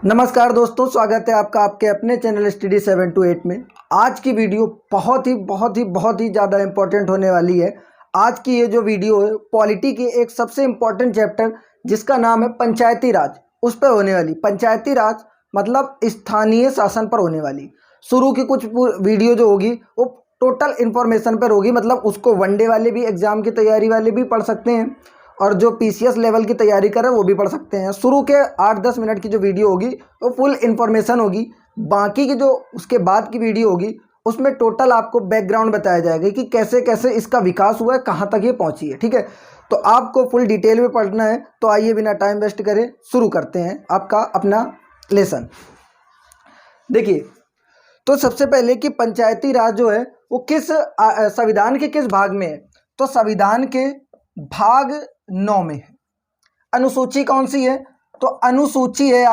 नमस्कार दोस्तों, स्वागत है आपका आपके अपने चैनल स्टडी 7 to 8 में। आज की वीडियो बहुत ही ज़्यादा इम्पोर्टेंट होने वाली है। आज की ये जो वीडियो है पॉलिटी के एक सबसे इम्पोर्टेंट चैप्टर जिसका नाम है पंचायती राज, उस पर होने वाली। पंचायती राज मतलब स्थानीय शासन पर होने वाली। शुरू की कुछ वीडियो जो होगी वो टोटल इन्फॉर्मेशन पर होगी, मतलब उसको वनडे वाले भी, एग्ज़ाम की तैयारी वाले भी पढ़ सकते हैं और जो पीसीएस लेवल की तैयारी कर रहे हैं वो भी पढ़ सकते हैं। शुरू के 8-10 मिनट की जो वीडियो होगी वो फुल इन्फॉर्मेशन होगी। बाकी की जो उसके बाद की वीडियो होगी उसमें टोटल आपको बैकग्राउंड बताया जाएगा कि कैसे कैसे इसका विकास हुआ है, कहाँ तक ये पहुँची है। ठीक है, तो आपको फुल डिटेल में पढ़ना है। तो आइए बिना टाइम वेस्ट करे शुरू करते हैं आपका अपना लेसन। देखिए, तो सबसे पहले कि पंचायती राज जो है वो किस संविधान के किस भाग में है, तो संविधान के भाग 9 में है। अनुसूची कौन सी है, तो अनुसूची है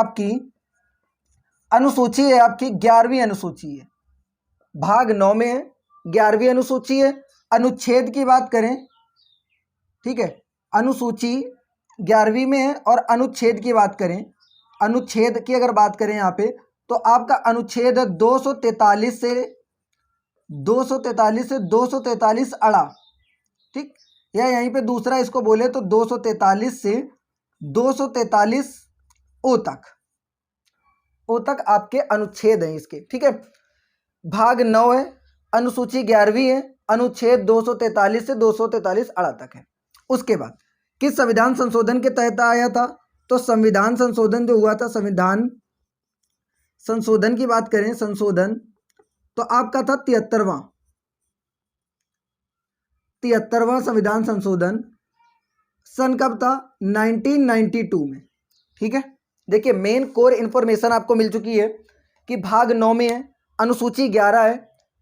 आपकी 11वीं अनुसूची है। भाग 9 में है, 11वीं अनुसूची है। अनुच्छेद की बात करें, ठीक है, अनुसूची 11वीं में है और अनुच्छेद की बात करें, अनुच्छेद की अगर बात करें यहाँ पे तो आपका अनुच्छेद 243 से 243 अड़ा, ठीक, या यहीं पे दूसरा इसको बोले तो 243 से 243 ओ तक आपके अनुच्छेद हैं इसके। ठीक है, भाग 9 है, अनुसूची 11वीं है, अनुच्छेद 243 से 243 अड़ा तक है। उसके बाद किस संविधान संशोधन के तहत आया था, तो संविधान संशोधन जो हुआ था, संविधान संशोधन की बात करें, संशोधन तो आपका था 73वां संविधान संशोधन। सन कब था, 1992 में। ठीक है, देखिए मेन कोर इन्फॉर्मेशन आपको मिल चुकी है कि भाग 9 में है, अनुसूची 11 है।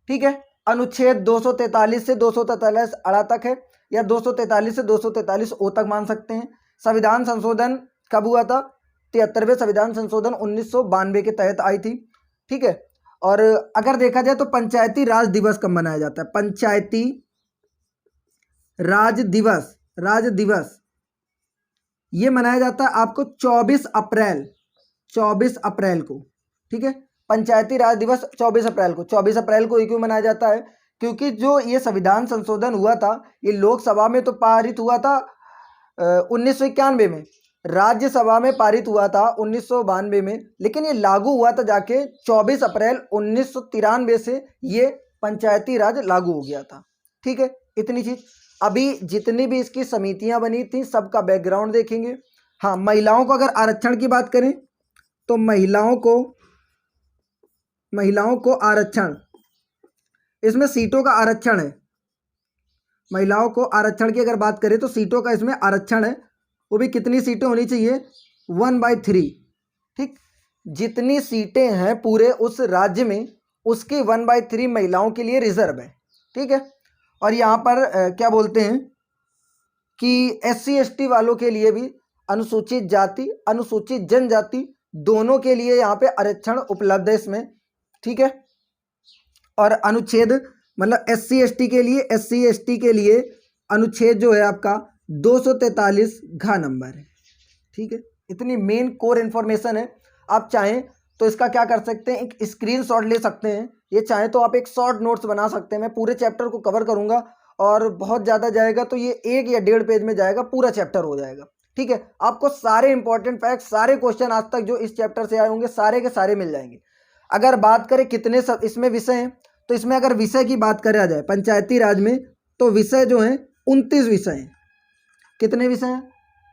ठीक है, अनुच्छेद 243 से 243 अड़ा तक है, या 243 से 243 ओ तक मान सकते हैं। संविधान संशोधन कब हुआ था, 73वें संविधान संशोधन 1992 के तहत आई थी। ठीक है, और अगर देखा जाए तो पंचायती राज दिवस कब मनाया जाता है, पंचायती राज दिवस ये मनाया जाता है आपको 24 अप्रैल को। ठीक है, पंचायती राज दिवस 24 अप्रैल को। 24 अप्रैल को ये क्यों मनाया जाता है, क्योंकि जो ये संविधान संशोधन हुआ था ये लोकसभा में तो पारित हुआ था 1991 में, राज्यसभा में पारित हुआ था 1992 में, लेकिन ये लागू हुआ था जाके 24 अप्रैल 1993 से ये पंचायती राज लागू हो गया था। ठीक है, इतनी चीज। अभी जितनी भी इसकी समितियां बनी थी सबका बैकग्राउंड देखेंगे। हाँ, महिलाओं को अगर आरक्षण की बात करें तो महिलाओं को आरक्षण, इसमें सीटों का आरक्षण है। महिलाओं को आरक्षण की अगर बात करें तो सीटों का इसमें आरक्षण है, वो भी कितनी सीटें होनी चाहिए, 1/3। ठीक, जितनी सीटें हैं पूरे उस राज्य में उसकी 1/3 महिलाओं के लिए रिजर्व है। ठीक है, और यहाँ पर क्या बोलते हैं कि SC ST वालों के लिए भी, अनुसूचित जाति अनुसूचित जनजाति दोनों के लिए यहाँ पे आरक्षण उपलब्ध है इसमें। ठीक है, और अनुच्छेद मतलब SC ST के लिए अनुच्छेद जो है आपका 243 घ नंबर है। ठीक है, इतनी मेन कोर इन्फॉर्मेशन है। आप चाहें तो इसका क्या कर सकते हैं, एक स्क्रीनशॉट ले सकते हैं, ये चाहें तो आप एक शॉर्ट नोट्स बना सकते हैं। मैं पूरे चैप्टर को कवर करूंगा और बहुत ज़्यादा जाएगा तो ये 1 या 1.5 पेज में जाएगा, पूरा चैप्टर हो जाएगा। ठीक है, आपको सारे इंपॉर्टेंट फैक्ट, सारे क्वेश्चन आज तक जो इस चैप्टर से आए होंगे सारे के सारे मिल जाएंगे। अगर बात करें कितने सब इसमें विषय हैं, तो इसमें अगर विषय की बात करा जाए पंचायती राज में तो विषय जो हैं 29 विषय हैं। कितने विषय हैं,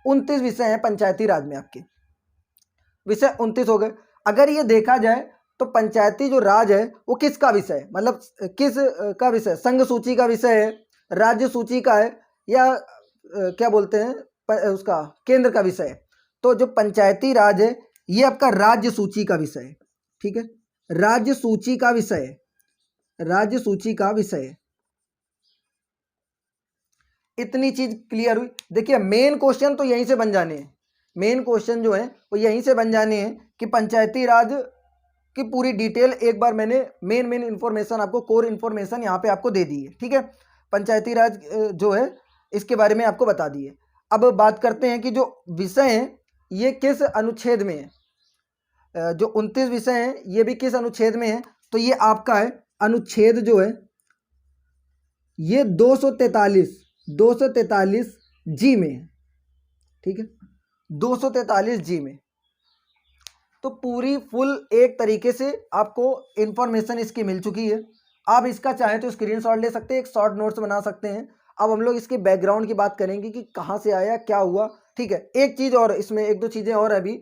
29 विषय हैं पंचायती राज में। आपके विषय 29 हो गए। अगर ये देखा जाए तो पंचायती जो राज है वो किसका विषय है, मतलब किस का विषय, संघ सूची का विषय है, राज्य सूची का है, या क्या बोलते हैं उसका केंद्र का विषय है। तो जो पंचायती राज है ये आपका राज्य सूची का विषय है। ठीक है, राज्य सूची का विषय है। इतनी चीज क्लियर हुई। देखिए मेन क्वेश्चन तो यहीं से बन जाने हैं, मेन क्वेश्चन जो है वो यहीं से बन जाने हैं कि पंचायती राज की पूरी डिटेल एक बार मैंने मेन इंफॉर्मेशन आपको, कोर इन्फॉर्मेशन यहाँ पे आपको दे दी है। ठीक है, पंचायती राज जो है इसके बारे में आपको बता दिए। अब बात करते हैं कि जो विषय हैं ये किस अनुच्छेद में है। जो 29 विषय हैं ये भी किस अनुच्छेद में है, तो ये आपका है अनुच्छेद जो है ये 243 जी में है, ठीक है, 243 जी में। तो पूरी फुल एक तरीके से आपको इंफॉर्मेशन इसकी मिल चुकी है। आप इसका चाहें तो स्क्रीनशॉट ले सकते हैं, एक शॉर्ट नोट्स बना सकते हैं। अब हम लोग इसके बैकग्राउंड की बात करेंगे कि कहाँ से आया, क्या हुआ, ठीक है। एक चीज़ और, इसमें एक दो चीज़ें और अभी,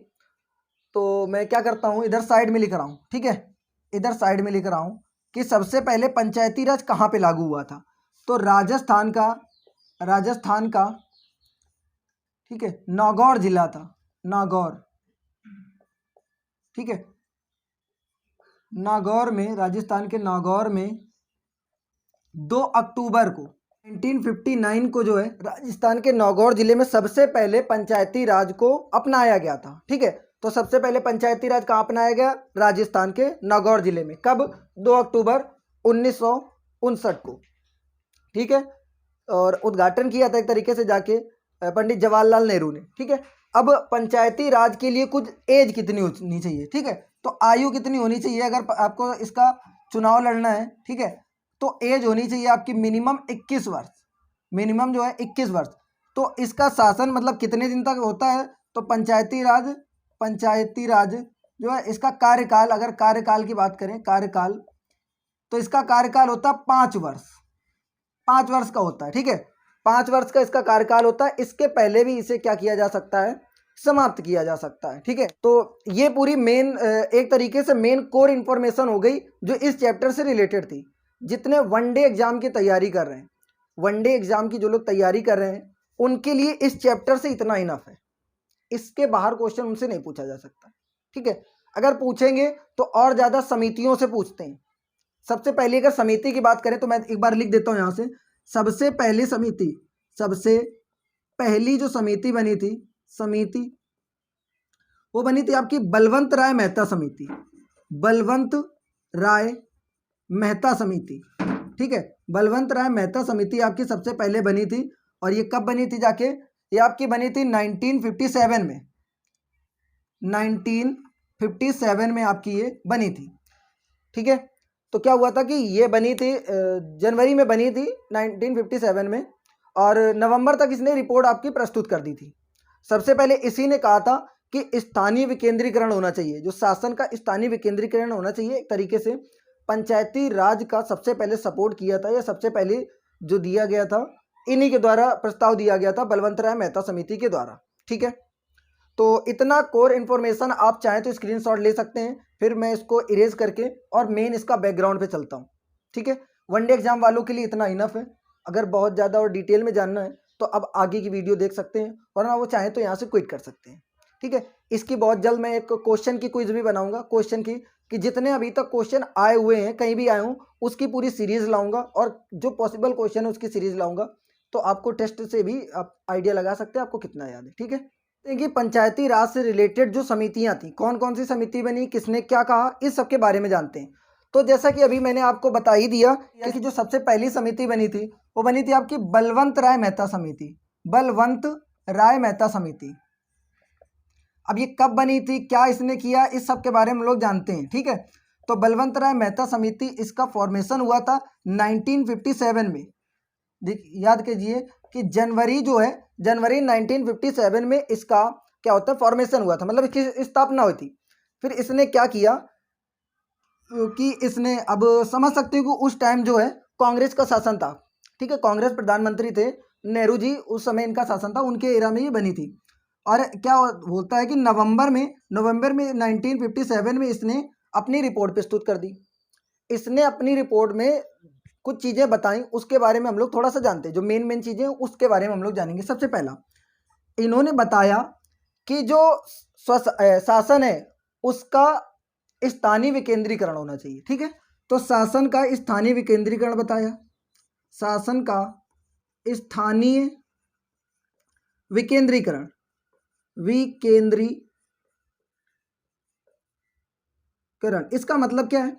तो मैं क्या करता हूँ, इधर साइड में लिख रहा हूँ, ठीक है, इधर साइड में लिख रहा हूँ कि सबसे पहले पंचायती राज कहाँ पे लागू हुआ था। तो राजस्थान का ठीक है नागौर जिला था, नागौर, ठीक है, नागौर में, राजस्थान के नागौर में 2 अक्टूबर को 1959 को जो है राजस्थान के नागौर जिले में सबसे पहले पंचायती राज को अपनाया गया था, ठीक है। तो सबसे पहले पंचायती राज कहाँ अपनाया गया, राजस्थान के नागौर जिले में, कब, 2 अक्टूबर 1959 को, ठीक है। और उद्घाटन किया था एक तरीके से जाके पंडित जवाहरलाल नेहरू ने, ठीक है। अब पंचायती राज के लिए कुछ एज कितनी होनी चाहिए, ठीक है, तो आयु कितनी होनी चाहिए अगर आपको इसका चुनाव लड़ना है, ठीक है, तो एज होनी चाहिए आपकी मिनिमम 21 वर्ष, मिनिमम जो है 21 वर्ष। तो इसका शासन मतलब कितने दिन तक होता है, तो पंचायती राज जो है इसका कार्यकाल, अगर कार्यकाल की बात करें, कार्यकाल, तो इसका कार्यकाल होता है 5 वर्ष, 5 वर्ष का होता है, ठीक है, 5 वर्ष का इसका कार्यकाल होता है। इसके पहले भी इसे क्या किया जा सकता है, समाप्त किया जा सकता है, ठीक है। तो ये पूरी मेन एक तरीके से मेन कोर इंफॉर्मेशन हो गई जो इस चैप्टर से रिलेटेड थी। जितने वनडे एग्जाम की तैयारी कर रहे हैं, वनडे एग्जाम की जो लोग तैयारी कर रहे हैं, उनके लिए इस चैप्टर से इतना इनफ है। इसके बाहर क्वेश्चन उनसे नहीं पूछा जा सकता, ठीक है। अगर पूछेंगे तो और ज़्यादा समितियों से पूछते हैं। सबसे पहले अगर समिति की बात करें तो मैं एक बार लिख देता हूँ यहाँ से, सबसे पहली जो समिति बनी थी, वो बनी थी आपकी बलवंत राय मेहता समिति, बलवंत राय मेहता समिति, ठीक है। बलवंत राय मेहता समिति आपकी सबसे पहले बनी थी, और ये कब बनी थी जाके, ये आपकी बनी थी 1957 में, 1957 में आपकी ये बनी थी, ठीक है। तो क्या हुआ था कि ये बनी थी जनवरी में बनी थी 1957 में, और नवंबर तक इसने रिपोर्ट आपकी प्रस्तुत कर दी थी। सबसे पहले इसी ने कहा था कि स्थानीय विकेंद्रीकरण होना चाहिए, जो शासन का स्थानीय विकेंद्रीकरण होना चाहिए। एक तरीके से पंचायती राज का सबसे पहले सपोर्ट किया था, या सबसे पहले जो दिया गया था, इन्हीं के द्वारा प्रस्ताव दिया गया था, बलवंत राय मेहता समिति के द्वारा, ठीक है। तो इतना कोर इन्फॉर्मेशन आप चाहें तो स्क्रीनशॉट ले सकते हैं, फिर मैं इसको इरेज करके और मेन इसका बैकग्राउंड पे चलता हूँ, ठीक है। वनडे एग्जाम वालों के लिए इतना इनफ है। अगर बहुत ज़्यादा और डिटेल में जानना है तो अब आगे की वीडियो देख सकते हैं, वरना वो चाहें तो यहाँ से क्विट कर सकते हैं, ठीक है। इसकी बहुत जल्द मैं एक क्वेश्चन की क्विज भी बनाऊंगा, क्वेश्चन की, कि जितने अभी तक क्वेश्चन आए हुए हैं, कहीं भी आए हों, उसकी पूरी सीरीज लाऊंगा, और जो पॉसिबल क्वेश्चन है उसकी सीरीज लाऊंगा। तो आपको टेस्ट से भी आप आइडिया लगा सकते हैं आपको कितना याद है, ठीक है। देखिए पंचायती राज से रिलेटेड जो समितियां थी, कौन कौन सी समिति बनी, किसने क्या कहा, इस सब के बारे में जानते हैं। तो जैसा कि अभी मैंने आपको बता ही दिया कि जो सबसे पहली समिति बनी थी वो बनी थी आपकी बलवंत राय मेहता समिति, बलवंत राय मेहता समिति। अब ये कब बनी थी, क्या इसने किया, इस सब के बारे में हम लोग जानते हैं, ठीक है। तो बलवंत राय मेहता समिति, इसका फॉर्मेशन हुआ था 1957 में। याद कीजिए कि जनवरी जो है, जनवरी 1957 में इसका क्या होता है, फॉर्मेशन हुआ था, मतलब इसकी स्थापना हुई थी। फिर इसने क्या किया कि इसने, अब समझ सकते हो कि उस टाइम जो है कांग्रेस का शासन था, ठीक है, कांग्रेस प्रधानमंत्री थे नेहरू जी, उस समय इनका शासन था, उनके एरा में ये बनी थी। और क्या होता है कि नवंबर में 1957 में इसने अपनी रिपोर्ट प्रस्तुत कर दी। इसने अपनी रिपोर्ट में कुछ चीज़ें बताई, उसके बारे में हम लोग थोड़ा सा जानते हैं, जो मेन चीज़ें उसके बारे में हम लोग जानेंगे। सबसे पहला इन्होंने बताया कि जो शासन है उसका स्थानीय विकेंद्रीकरण होना चाहिए, ठीक है। तो शासन का स्थानीय विकेंद्रीकरण बताया, शासन का स्थानीय विकेंद्रीकरण, इसका मतलब क्या है,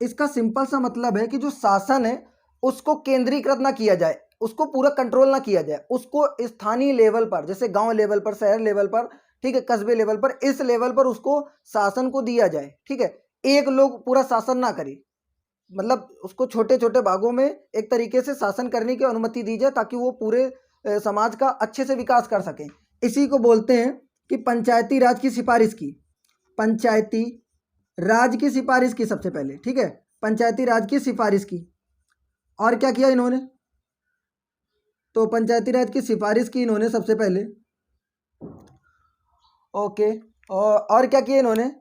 इसका सिंपल सा मतलब है कि जो शासन है उसको केंद्रीकृत ना किया जाए, उसको पूरा कंट्रोल ना किया जाए, उसको स्थानीय लेवल पर, जैसे गांव लेवल पर, शहर लेवल पर ठीक है, कस्बे लेवल पर, इस लेवल पर उसको शासन को दिया जाए। ठीक है, एक लोग पूरा शासन ना करे, मतलब उसको छोटे छोटे भागों में एक तरीके से शासन करने की अनुमति दी जाए ताकि वो पूरे समाज का अच्छे से विकास कर सकें। इसी को बोलते हैं कि पंचायती राज की सिफारिश की, पंचायती राज की सिफारिश की सबसे पहले। ठीक है, पंचायती राज की सिफारिश की। और क्या किया इन्होंने, तो पंचायती राज की सिफारिश की इन्होंने सबसे पहले। ओके, और क्या किया इन्होंने,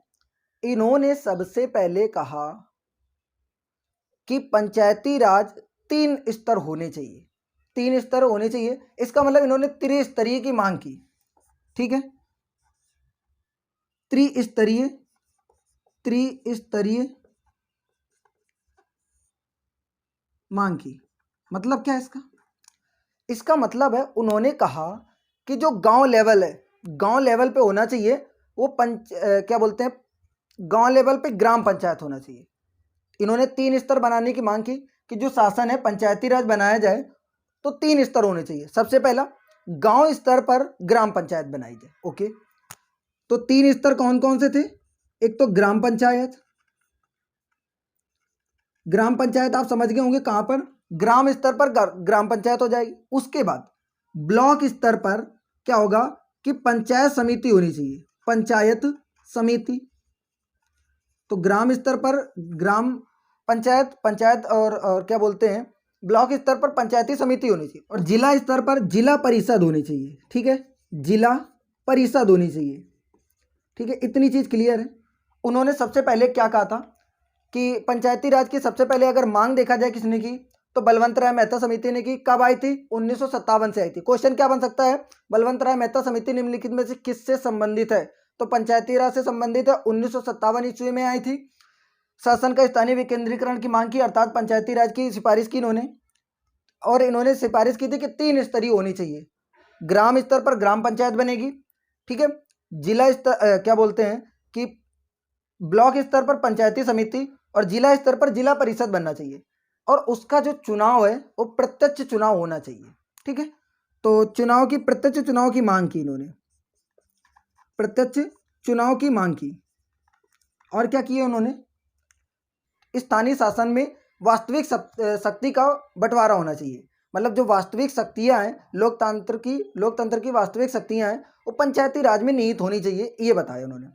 इन्होंने सबसे पहले कहा कि पंचायती राज 3 स्तर होने चाहिए, 3 स्तर होने चाहिए। इसका मतलब इन्होंने त्रिस्तरीय की मांग की। ठीक है, त्रिस्तरीय मांग की। मतलब क्या है इसका, इसका मतलब है उन्होंने कहा कि जो गांव लेवल है, गांव लेवल पे होना चाहिए वो क्या बोलते हैं, गांव लेवल पे ग्राम पंचायत होना चाहिए। इन्होंने 3 स्तर बनाने की मांग की कि जो शासन है पंचायती राज बनाया जाए तो 3 स्तर होने चाहिए। सबसे पहला गांव स्तर पर ग्राम पंचायत बनाई जाए। ओके, तो 3 स्तर कौन कौन से थे, एक तो ग्राम पंचायत, ग्राम पंचायत आप समझ गए होंगे कहां पर, ग्राम स्तर पर ग्राम पंचायत हो जाएगी। उसके बाद ब्लॉक स्तर पर क्या होगा कि पंचायत समिति होनी चाहिए, पंचायत समिति। तो ग्राम स्तर पर ग्राम पंचायत, पंचायत और क्या बोलते हैं, ब्लॉक स्तर पर पंचायती समिति होनी चाहिए, और जिला स्तर पर जिला परिषद होनी चाहिए। ठीक है, जिला परिषद होनी चाहिए। ठीक है, इतनी चीज क्लियर है। उन्होंने सबसे पहले क्या कहा था कि पंचायती राज की सबसे पहले अगर मांग देखा जाए किसने की, तो बलवंत राय मेहता समिति ने की। कब आई थी, 1957 से आई थी। क्वेश्चन क्या बन सकता है, बलवंत राय मेहता समिति निम्नलिखित में से किससे संबंधित है, तो पंचायती राज से संबंधित है, 1957 ईस्वी में आई थी। शासन का स्थानीय विकेंद्रीकरण की मांग की, अर्थात पंचायती राज की सिफारिश की इन्होंने, और इन्होंने सिफारिश की थी कि 3 स्तरीय होनी चाहिए। ग्राम स्तर पर ग्राम पंचायत बनेगी। ठीक है, जिला स्तर क्या बोलते हैं कि ब्लॉक स्तर पर पंचायती समिति, और जिला स्तर पर जिला परिषद बनना चाहिए, और उसका जो चुनाव है वो प्रत्यक्ष चुनाव होना चाहिए। ठीक है, तो चुनाव की, प्रत्यक्ष चुनाव की मांग की इन्होंने, प्रत्यक्ष चुनाव की मांग की। और क्या किया उन्होंने, स्थानीय शासन में वास्तविक शक्ति का बंटवारा होना चाहिए। मतलब जो वास्तविक शक्तियां हैं, लोकतंत्र की वास्तविक शक्तियां हैं वो पंचायती राज में निहित होनी चाहिए, ये बताया उन्होंने।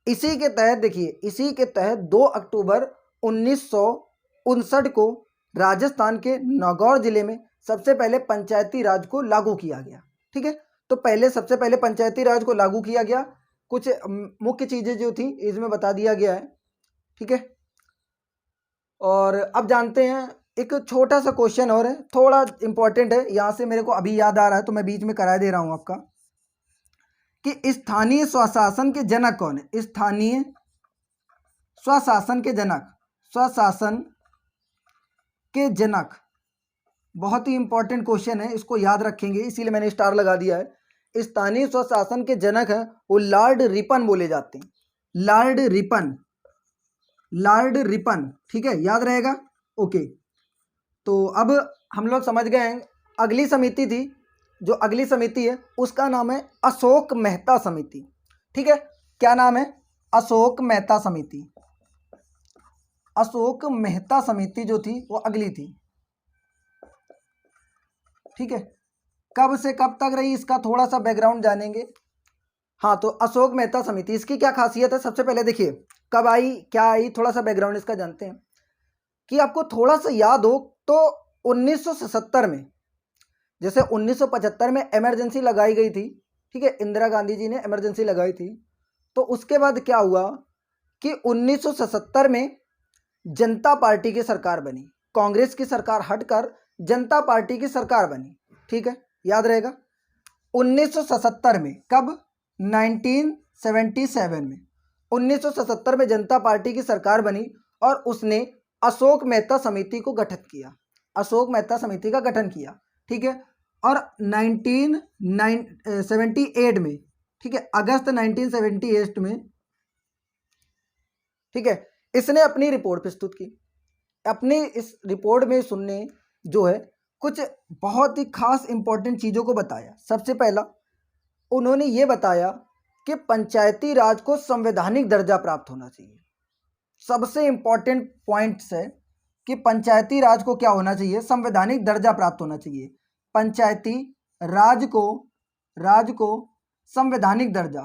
इसी के तहत देखिए, इसी के तहत 2 अक्टूबर 1959 को राजस्थान के नागौर जिले में सबसे पहले पंचायती राज को लागू किया गया। ठीक है, तो सबसे पहले पंचायती राज को लागू किया गया। कुछ मुख्य चीजें जो थी इसमें बता दिया गया है। ठीक है, और अब जानते हैं एक छोटा सा क्वेश्चन और है, थोड़ा इंपॉर्टेंट है, यहां से मेरे को अभी याद आ रहा है तो मैं बीच में करा दे रहा हूं आपका, कि स्थानीय स्वशासन के जनक कौन है, स्थानीय स्वशासन के जनक, स्वशासन के जनक, बहुत ही इंपॉर्टेंट क्वेश्चन है, इसको याद रखेंगे, इसीलिए मैंने स्टार लगा दिया है। स्थानीय स्वशासन के जनक है वो लॉर्ड रिपन बोले जाते हैं, लॉर्ड रिपन, लॉर्ड रिपन। ठीक है, याद रहेगा। ओके, तो अब हम लोग समझ गए हैं। अगली समिति थी, जो अगली समिति है उसका नाम है अशोक मेहता समिति। ठीक है, क्या नाम है, अशोक मेहता समिति। अशोक मेहता समिति जो थी वो अगली थी। ठीक है, कब से कब तक रही इसका थोड़ा सा बैकग्राउंड जानेंगे। हाँ, तो अशोक मेहता समिति, इसकी क्या खासियत है, सबसे पहले देखिए कब आई, क्या आई, थोड़ा सा बैकग्राउंड इसका जानते हैं। कि आपको थोड़ा सा याद हो तो 1977 में, जैसे 1975 में इमरजेंसी लगाई गई थी। ठीक है, इंदिरा गांधी जी ने इमरजेंसी लगाई थी, तो उसके बाद क्या हुआ कि 1977 में जनता पार्टी की सरकार बनी, कांग्रेस की सरकार हटकर जनता पार्टी की सरकार बनी। ठीक है, याद रहेगा। 1977 में, कब, 1977 में, 1977 में जनता पार्टी की सरकार बनी और उसने अशोक मेहता समिति को गठित किया, अशोक मेहता समिति का गठन किया। ठीक है, और 1978 में, ठीक है, अगस्त 1978 में, ठीक है, इसने अपनी रिपोर्ट प्रस्तुत की। अपनी इस रिपोर्ट में सुनने जो है कुछ बहुत ही खास इंपॉर्टेंट चीज़ों को बताया। सबसे पहला उन्होंने ये बताया कि पंचायती राज को संवैधानिक दर्जा प्राप्त होना चाहिए। सबसे इंपॉर्टेंट पॉइंट्स है कि पंचायती राज को क्या होना चाहिए, संवैधानिक दर्जा प्राप्त होना चाहिए। पंचायती राज को संवैधानिक दर्जा,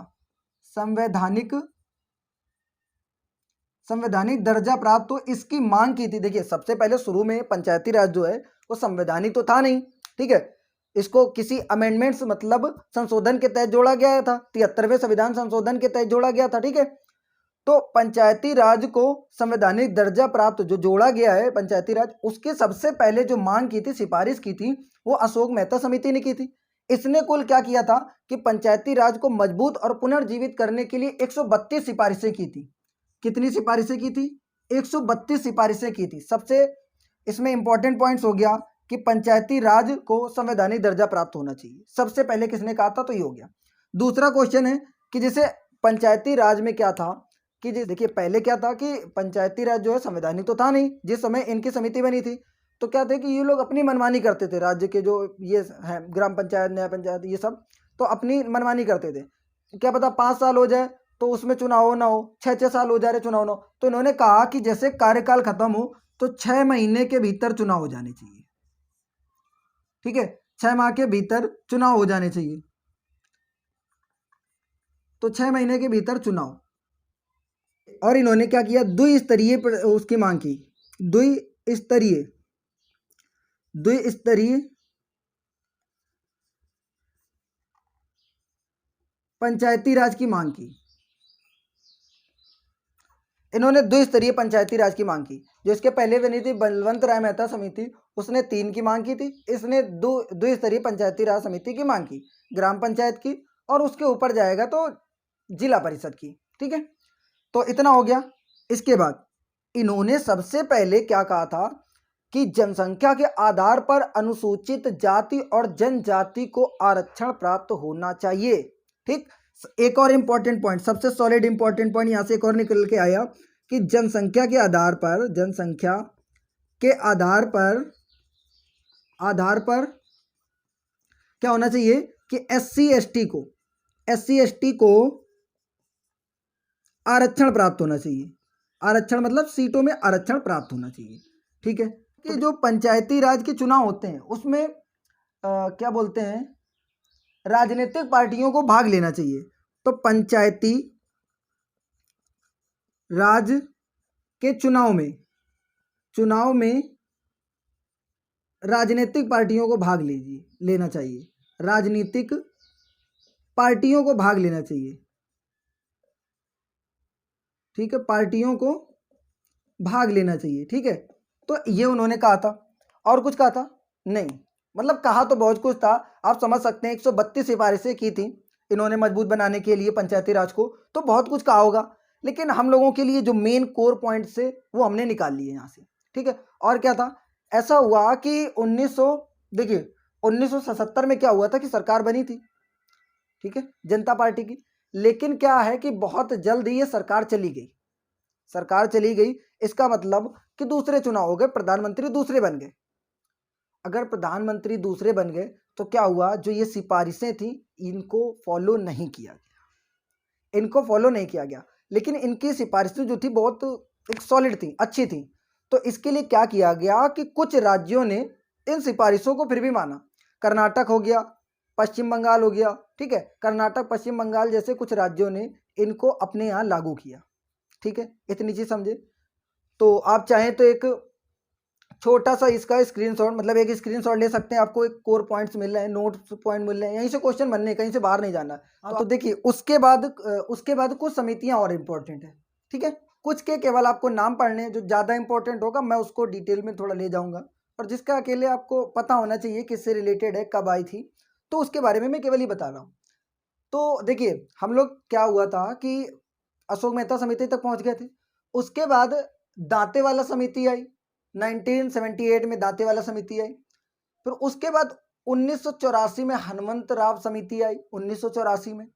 संवैधानिक दर्जा प्राप्त हो, इसकी मांग की थी। देखिए सबसे पहले शुरू में पंचायती राज जो है वो संवैधानिक तो था नहीं, ठीक है, इसको किसी अमेंडमेंट्स मतलब संशोधन के तहत जोड़ा गया था, 73वें संविधान संशोधन के तहत जोड़ा गया था, ठीक है। तो पंचायती राज को संवैधानिक दर्जा प्राप्त जो जोड़ा गया है पंचायती राज, उसके सबसे पहले जो मांग की थी, सिफारिश की थी, वो अशोक मेहता समिति ने की थी। इसने कुल क्या किया था कि पंचायती राज को मजबूत और पुनर्जीवित करने के लिए 132 सिफारिशें की थी। कितनी सिफारिशें की थी? 132 सिफारिशें की थी। सबसे इसमें इंपॉर्टेंट पॉइंट्स हो गया कि पंचायती राज को संवैधानिक दर्जा प्राप्त होना चाहिए। सबसे पहले किसने कहा था? तो ये हो गया। दूसरा क्वेश्चन है कि जैसे पंचायती राज में क्या था कि देखिए पहले क्या था कि पंचायती राज जो है संवैधानिक तो था नहीं, जिस समय इनकी समिति बनी थी तो क्या थे कि ये लोग अपनी मनमानी करते थे, राज्य के जो ये हैं ग्राम पंचायत, न्याय पंचायत, ये सब तो अपनी मनमानी करते थे। क्या पता 5 साल हो जाए तो उसमें चुनाव ना हो, 6-6 साल हो जा रहे चुनाव ना हो, तो इन्होंने कहा कि जैसे कार्यकाल खत्म हो तो 6 महीने के भीतर चुनाव हो जाने चाहिए, ठीक है, 6 माह के भीतर चुनाव हो जाने चाहिए। तो 6 महीने के भीतर चुनाव। और इन्होंने क्या किया? द्विस्तरीय उसकी मांग की, द्विस्तरीय पंचायती राज की मांग की। इन्होंने द्विस्तरीय पंचायती राज की मांग की। जो इसके पहले बनी थी बलवंत राय मेहता समिति, उसने 3 की मांग की थी, इसने द्विस्तरीय पंचायती राज समिति की मांग की, ग्राम पंचायत की, और उसके ऊपर जाएगा तो जिला परिषद की, ठीक है। तो इतना हो गया। इसके बाद इन्होंने सबसे पहले क्या कहा था कि जनसंख्या के आधार पर अनुसूचित जाति और जनजाति को आरक्षण प्राप्त होना चाहिए, ठीक। एक और इंपॉर्टेंट पॉइंट, सबसे सॉलिड इंपॉर्टेंट पॉइंट यहां से एक और निकल के आया कि जनसंख्या के आधार पर क्या होना चाहिए कि एससी एसटी को आरक्षण प्राप्त होना चाहिए। आरक्षण मतलब सीटों में आरक्षण प्राप्त होना चाहिए, ठीक है। कि जो पंचायती राज के चुनाव होते हैं उसमें क्या बोलते हैं, राजनीतिक पार्टियों को भाग लेना चाहिए। तो पंचायती राज के चुनाव में राजनीतिक पार्टियों को भाग लेना चाहिए, राजनीतिक पार्टियों को भाग लेना चाहिए, ठीक है, पार्टियों को भाग लेना चाहिए, ठीक है। तो ये उन्होंने कहा था। और कुछ कहा था? नहीं, मतलब कहा तो बहुत कुछ था, आप समझ सकते हैं। 132 सिफारिशें की थी इन्होंने मजबूत बनाने के लिए पंचायती राज को, तो बहुत कुछ कहा होगा, लेकिन हम लोगों के लिए जो मेन कोर पॉइंट्स थे वो हमने निकाल लिए यहाँ से, ठीक है। और क्या था? ऐसा हुआ कि 1977 में क्या हुआ था कि सरकार बनी थी, ठीक है, जनता पार्टी की। लेकिन क्या है कि बहुत जल्द ही ये सरकार चली गई। इसका मतलब कि दूसरे चुनाव हो गए, प्रधानमंत्री दूसरे बन गए। अगर प्रधानमंत्री दूसरे बन गए तो क्या हुआ, जो ये सिफारिशें थी इनको फॉलो नहीं किया गया, लेकिन इनकी सिफारिशें जो थी बहुत एक सॉलिड थी, अच्छी थी। तो इसके लिए क्या किया गया कि कुछ राज्यों ने इन सिफारिशों को फिर भी माना। कर्नाटक हो गया, पश्चिम बंगाल हो गया, ठीक है, कर्नाटक पश्चिम बंगाल जैसे कुछ राज्यों ने इनको अपने यहाँ लागू किया, ठीक है। इतनी चीज समझे। तो आप चाहें तो एक छोटा सा इसका स्क्रीनशॉट, मतलब एक स्क्रीनशॉट ले सकते हैं, आपको एक कोर पॉइंट्स मिल रहे हैं, नोट्स पॉइंट मिल रहे हैं, यहीं से क्वेश्चन बनने, कहीं से बाहर नहीं जाना। तो देखिए उसके बाद कुछ समितियां और इम्पोर्टेंट है, ठीक है। कुछ के केवल आपको नाम पढ़ने हैं, जो ज़्यादा इंपॉर्टेंट होगा मैं उसको डिटेल में थोड़ा ले जाऊंगा, और जिसका अकेले आपको पता होना चाहिए किससे रिलेटेड है, कब आई थी, तो उसके बारे में मैं केवल ही बता रहा हूँ। तो देखिए हम लोग क्या हुआ था कि अशोक मेहता समिति तक पहुंच गए थे। उसके बाद दांतेवाला समिति आई, 1978 में दांतेवाला समिति आई। फिर उसके बाद 1984 में हनुमंत राव समिति आई, 1984 में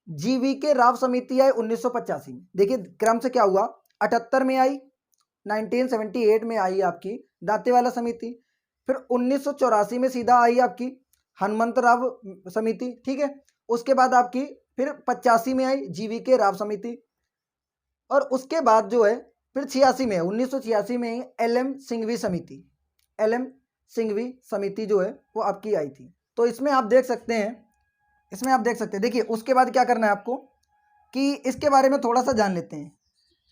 जीवीके राव समिति आई 1985 में। देखिए क्रम से क्या हुआ, 78 में आई, 1978 में आई आपकी दांतेवाला समिति, फिर 1984 में सीधा आई आपकी हनुमंत राव समिति, ठीक है। उसके बाद आपकी फिर 85 में आई जीवीके राव समिति, और उसके बाद जो है फिर 86 में 1986 में ही एलएम सिंघवी समिति, एलएम सिंघवी समिति जो है वो आपकी आई थी। तो इसमें आप देख सकते हैं, इसमें आप देख सकते हैं, देखिए उसके बाद क्या करना है आपको कि इसके बारे में थोड़ा सा जान लेते हैं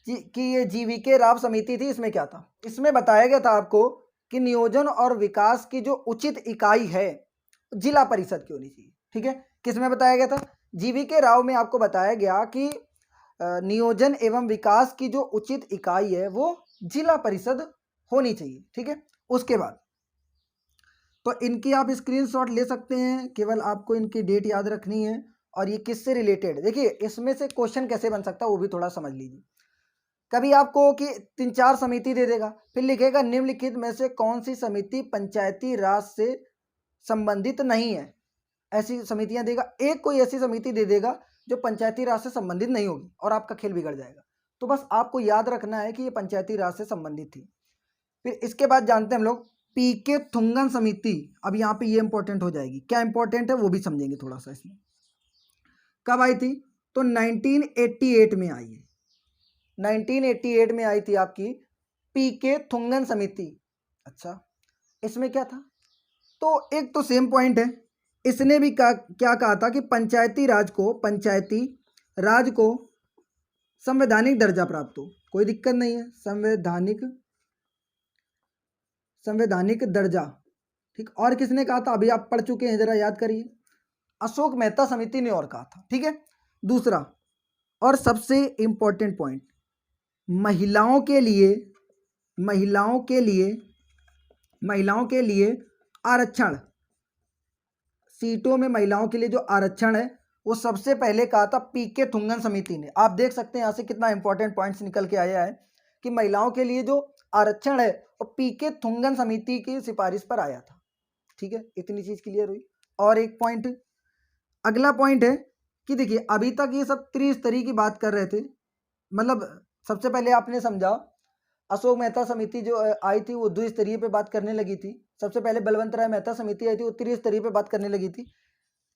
कि ये जीवीके राव समिति थी, इसमें क्या था। इसमें बताया गया था आपको कि नियोजन और विकास की जो उचित इकाई है जिला परिषद की होनी चाहिए। ठीक है, किसमें बताया गया था? जीवीके राव में आपको बताया गया कि नियोजन एवं विकास की जो उचित इकाई है वो जिला परिषद होनी चाहिए। ठीक है, उसके बाद तो इनकी आप स्क्रीनशॉट ले सकते हैं, केवल आपको इनकी डेट याद रखनी है और ये किससे रिलेटेड। देखिए इसमें से क्वेश्चन कैसे बन सकता है वो भी थोड़ा समझ लीजिए। कभी आपको कि 3-4 समिति दे देगा, फिर लिखेगा निम्नलिखित में से कौन सी समिति पंचायती राज से संबंधित नहीं है, ऐसी समितियां देगा। एक कोई ऐसी समिति दे देगा जो पंचायती राज से संबंधित नहीं होगी और आपका खेल बिगड़ जाएगा। तो बस आपको याद रखना है कि ये पंचायती राज से संबंधित थी। फिर इसके बाद जानते हैं हम लोग पीके थुंगन समिति। अब यहाँ पे ये इंपॉर्टेंट हो जाएगी, क्या इंपॉर्टेंट है वो भी समझेंगे थोड़ा सा। इसमें कब आई थी? तो 1988 में आई है, 1988 में आई थी आपकी पीके थुंगन समिति। अच्छा, इसमें क्या था? तो एक तो सेम पॉइंट है, इसने भी क्या कहा था कि पंचायती राज को संवैधानिक दर्जा प्राप्त हो, कोई दिक्कत नहीं है, संवैधानिक दर्जा। ठीक, और किसने कहा था? अभी आप पढ़ चुके हैं, जरा याद करिए, अशोक मेहता समिति ने और कहा था। ठीक है, दूसरा और सबसे इंपॉर्टेंट पॉइंट, महिलाओं के लिए आरक्षण, सीटों में महिलाओं के लिए जो आरक्षण है वो सबसे पहले कहा था पीके थुंगन समिति ने। आप देख सकते हैं यहाँ से कितना इंपॉर्टेंट पॉइंट्स निकल के आया है कि महिलाओं के लिए जो आरक्षण है वो पीके थुंगन समिति की सिफारिश पर आया था। ठीक है, इतनी चीज क्लियर हुई। और एक पॉइंट, अगला पॉइंट है कि देखिए अभी तक ये सब त्रिस्तरीय की बात कर रहे थे, मतलब सबसे पहले आपने समझा अशोक मेहता समिति जो आई थी वो द्विस्तरीय पे बात करने लगी थी। सबसे पहले बलवंत राय मेहता समिति आई थी, वो त्रिस्तरीय पे बात करने लगी थी।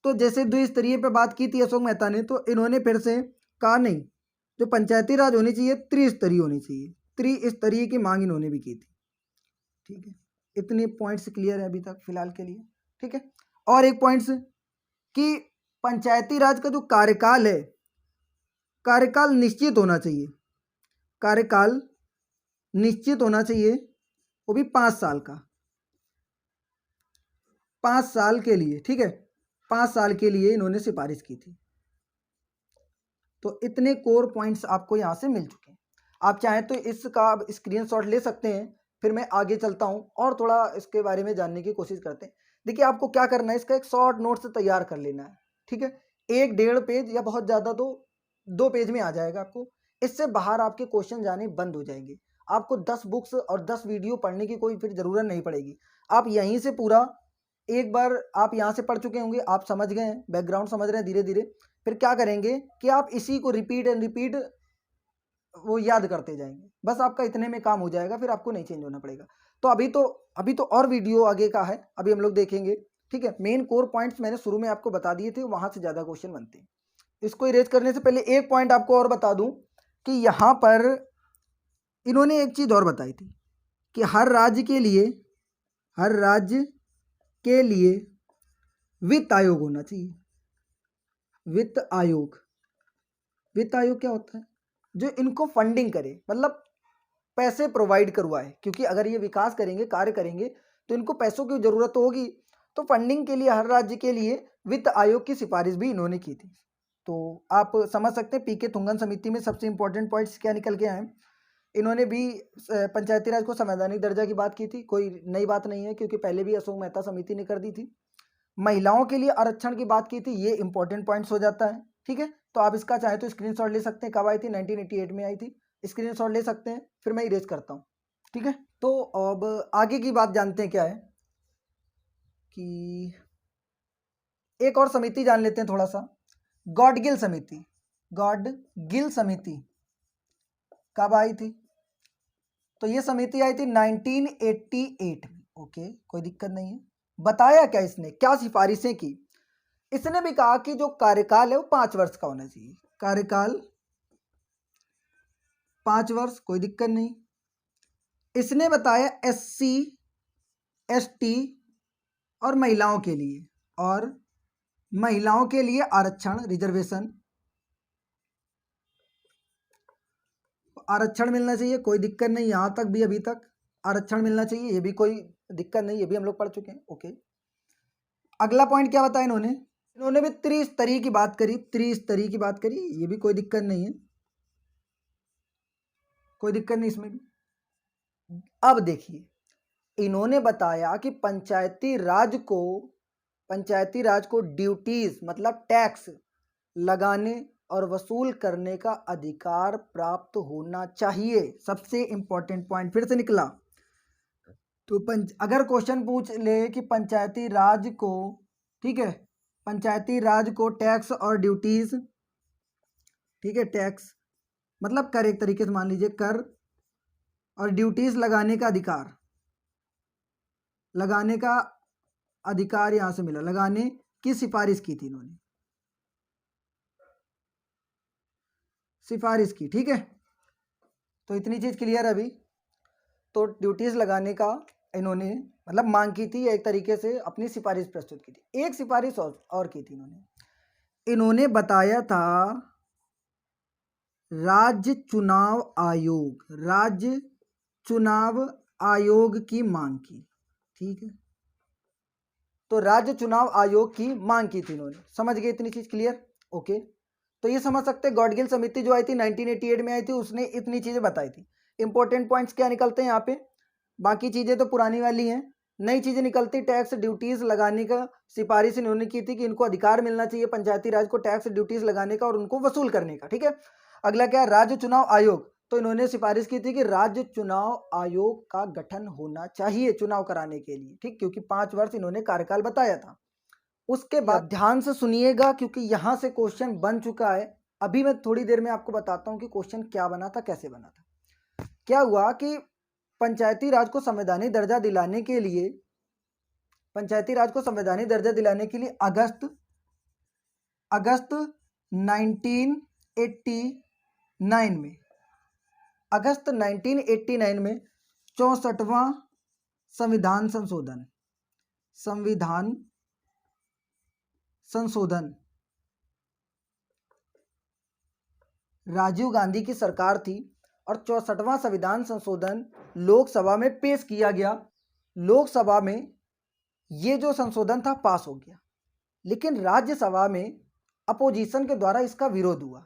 तो जैसे द्विस्तरीय पे बात की थी अशोक मेहता ने, तो इन्होंने फिर से कहा नहीं, जो पंचायती राज होनी चाहिए त्रिस्तरीय होनी चाहिए, त्रिस्तरीय की मांग इन्होंने भी की थी। ठीक है, इतने पॉइंट्स क्लियर है अभी तक फिलहाल के लिए। ठीक है, और एक पॉइंट्स कि पंचायती राज का जो कार्यकाल है, कार्यकाल निश्चित होना चाहिए, कार्यकाल निश्चित होना चाहिए, वो भी 5 साल का, 5 साल के लिए। ठीक है, 5 साल के लिए इन्होंने सिफारिश की थी। तो इतने कोर पॉइंट्स आपको यहां से मिल चुके हैं। आप चाहें तो इसका स्क्रीनशॉट ले सकते हैं, फिर मैं आगे चलता हूं और थोड़ा इसके बारे में जानने की कोशिश करते हैं। देखिए आपको क्या करना है, इसका एक शॉर्ट नोट्स तैयार कर लेना है। ठीक है, 1-1.5 पेज या बहुत ज़्यादा तो 2 पेज में आ जाएगा आपको। इससे बाहर आपके क्वेश्चन जाने बंद हो जाएंगे। आपको 10 बुक्स और 10 वीडियो पढ़ने की कोई फिर ज़रूरत नहीं पड़ेगी। आप यहीं से पूरा एक बार आप यहाँ से पढ़ चुके होंगे, आप समझ गए हैं, बैकग्राउंड समझ रहे हैं धीरे धीरे, फिर क्या करेंगे कि आप इसी को रिपीट एंड रिपीट वो याद करते जाएंगे। बस आपका इतने में काम हो जाएगा, फिर आपको नहीं चेंज होना पड़ेगा। तो अभी तो और वीडियो आगे का है, अभी हम लोग देखेंगे। ठीक है, मेन कोर पॉइंट्स मैंने शुरू में आपको बता दिए थे, वहां से ज़्यादा क्वेश्चन बनते हैं। इसको इरेज करने से पहले एक पॉइंट आपको और बता दूं कि यहाँ पर इन्होंने एक चीज़ और बताई थी कि हर राज्य के लिए वित्त आयोग होना चाहिए। वित्त आयोग क्या होता है? जो इनको फंडिंग करे, मतलब पैसे प्रोवाइड करवाए, क्योंकि अगर ये विकास करेंगे, कार्य करेंगे तो इनको पैसों की जरूरत होगी। तो फंडिंग के लिए हर राज्य के लिए वित्त आयोग की सिफारिश भी इन्होंने की थी। तो आप समझ सकते हैं पीके थुंगन समिति में सबसे इंपॉर्टेंट पॉइंट्स क्या निकल के आए। इन्होंने भी पंचायती राज को संवैधानिक दर्जा की बात की थी, कोई नई बात नहीं है क्योंकि पहले भी अशोक मेहता समिति ने कर दी थी। महिलाओं के लिए आरक्षण की बात की थी, ये इंपॉर्टेंट पॉइंट्स हो जाता है। ठीक है, तो आप इसका चाहे तो स्क्रीनशॉट ले सकते हैं, कब आई थी? 1988 में आई थी, स्क्रीनशॉट ले सकते हैं, फिर मैं इरेज करता हूँ। ठीक है, तो अब आगे की बात जानते हैं क्या है कि एक और समिति जान लेते हैं थोड़ा सा, गॉडगिल समिति। गॉडगिल समिति कब आई थी? तो ये समिति आई थी 1988 में। ओके, कोई दिक्कत नहीं है। बताया क्या इसने, क्या सिफारिशें की? इसने भी कहा कि जो कार्यकाल है वो 5 वर्ष का होना चाहिए, कार्यकाल 5 वर्ष, कोई दिक्कत नहीं। इसने बताया SC ST और महिलाओं के लिए, और महिलाओं के लिए आरक्षण, रिजर्वेशन, आरक्षण मिलना चाहिए, कोई दिक्कत नहीं। यहां तक भी अभी तक आरक्षण मिलना चाहिए, ये भी कोई दिक्कत नहीं, ये भी हम लोग पढ़ चुके हैं। ओके, अगला पॉइंट क्या बताया इन्होंने भी त्रिस्तरीय की बात करी, त्रिस्तरीय की बात करी, ये भी कोई दिक्कत नहीं है, कोई दिक्कत नहीं इसमें भी। अब देखिए, इन्होंने बताया कि पंचायती राज को ड्यूटीज मतलब टैक्स लगाने और वसूल करने का अधिकार प्राप्त होना चाहिए। सबसे इंपॉर्टेंट पॉइंट फिर से निकला। तो अगर क्वेश्चन पूछ ले कि पंचायती राज को, ठीक है, पंचायती राज को टैक्स और ड्यूटीज, ठीक है, टैक्स मतलब कर, एक तरीके से मान लीजिए कर और ड्यूटीज लगाने का अधिकार, लगाने का अधिकार यहां से मिला, लगाने की सिफारिश की थी इन्होंने, सिफारिश की, ठीक है। तो इतनी चीज क्लियर है अभी। तो ड्यूटीज लगाने का इन्होंने मतलब मांग की थी, एक तरीके से अपनी सिफारिश प्रस्तुत की थी। एक सिफारिश और की थी इन्होंने बताया था राज्य चुनाव आयोग, राज्य चुनाव आयोग की मांग की, ठीक है। तो राज्य चुनाव आयोग की मांग की थी इन्होंने, समझ गए इतनी चीज क्लियर। ओके, तो ये समझ सकते हैं गॉडगिल समिति जो आई थी 1988 में आई थी, उसने इतनी चीजें बताई थी। इंपॉर्टेंट पॉइंट्स क्या निकलते हैं यहाँ पे, बाकी चीजें तो पुरानी वाली हैं, नई चीजें निकलती, टैक्स ड्यूटीज लगाने का सिफारिश इन्होंने की थी कि इनको अधिकार मिलना चाहिए पंचायती राज को टैक्स ड्यूटीज लगाने का और उनको वसूल करने का, ठीक है। अगला क्या है, राज्य चुनाव आयोग। तो इन्होंने सिफारिश की थी कि राज्य चुनाव आयोग का गठन होना चाहिए चुनाव कराने के लिए, ठीक, क्योंकि 5 वर्ष इन्होंने कार्यकाल बताया था। उसके बाद ध्यान से सुनिएगा क्योंकि यहां से क्वेश्चन बन चुका है। अभी मैं थोड़ी देर में आपको बताता हूं कि क्वेश्चन क्या बना था, कैसे बना था। क्या हुआ कि पंचायती राज को संवैधानिक दर्जा दिलाने के लिए, पंचायती राज को संवैधानिक दर्जा दिलाने के लिए अगस्त 1989 में, अगस्त 1989 में 64वां संविधान संशोधन राजीव गांधी की सरकार थी और 64वां संविधान संशोधन लोकसभा में पेश किया गया। लोकसभा में ये जो संशोधन था पास हो गया, लेकिन राज्यसभा में अपोजिशन के द्वारा इसका विरोध हुआ।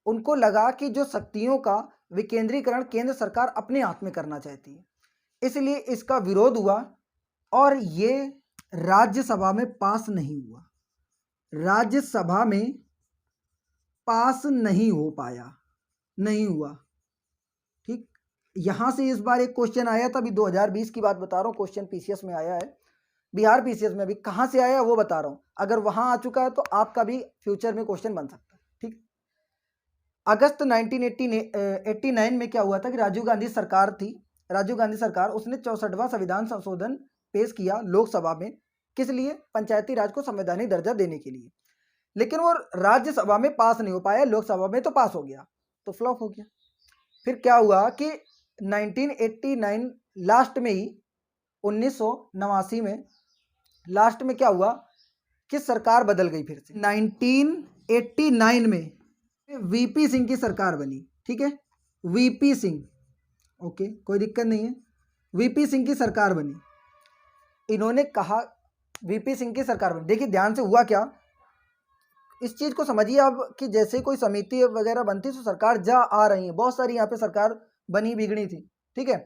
उनको लगा कि जो शक्तियों का विकेंद्रीकरण केंद्र सरकार अपने हाथ में करना चाहती है, इसलिए इसका विरोध हुआ और ये राज्यसभा में पास नहीं हुआ, राज्यसभा में पास नहीं हो पाया, नहीं हुआ, ठीक। यहां से इस बार एक क्वेश्चन आया था, अभी 2020 की बात बता रहा हूं, क्वेश्चन पीसीएस में आया है, बिहार पीसीएस में। अभी कहां से आया वो बता रहा हूं, अगर वहां आ चुका है तो आपका भी फ्यूचर में क्वेश्चन बन सकता है, ठीक। अगस्त 1989 में क्या हुआ था कि राजीव गांधी सरकार थी, राजीव गांधी सरकार, उसने 64वां संविधान संशोधन पेश किया लोकसभा में, किस लिए, पंचायती राज को संवैधानिक दर्जा देने के लिए। लेकिन वो राज्यसभा में पास नहीं हो पाया, लोकसभा में तो पास हो गया, तो फ्लॉप हो गया। फिर क्या हुआ कि 1989 लास्ट में ही, 1989 में लास्ट में क्या हुआ कि सरकार बदल गई फिर से। 1989 में वीपी सिंह की सरकार बनी, ठीक है, वीपी सिंह, ओके, कोई दिक्कत नहीं है, वीपी सिंह की सरकार बनी। इन्होंने कहा वीपी सिंह की सरकार बनी, देखिए ध्यान से हुआ क्या, इस चीज को समझिए अब कि जैसे कोई समिति वगैरह बनती तो सरकार जा आ रही है, बहुत सारी यहाँ पे सरकार बनी बिगड़ी थी, ठीक है।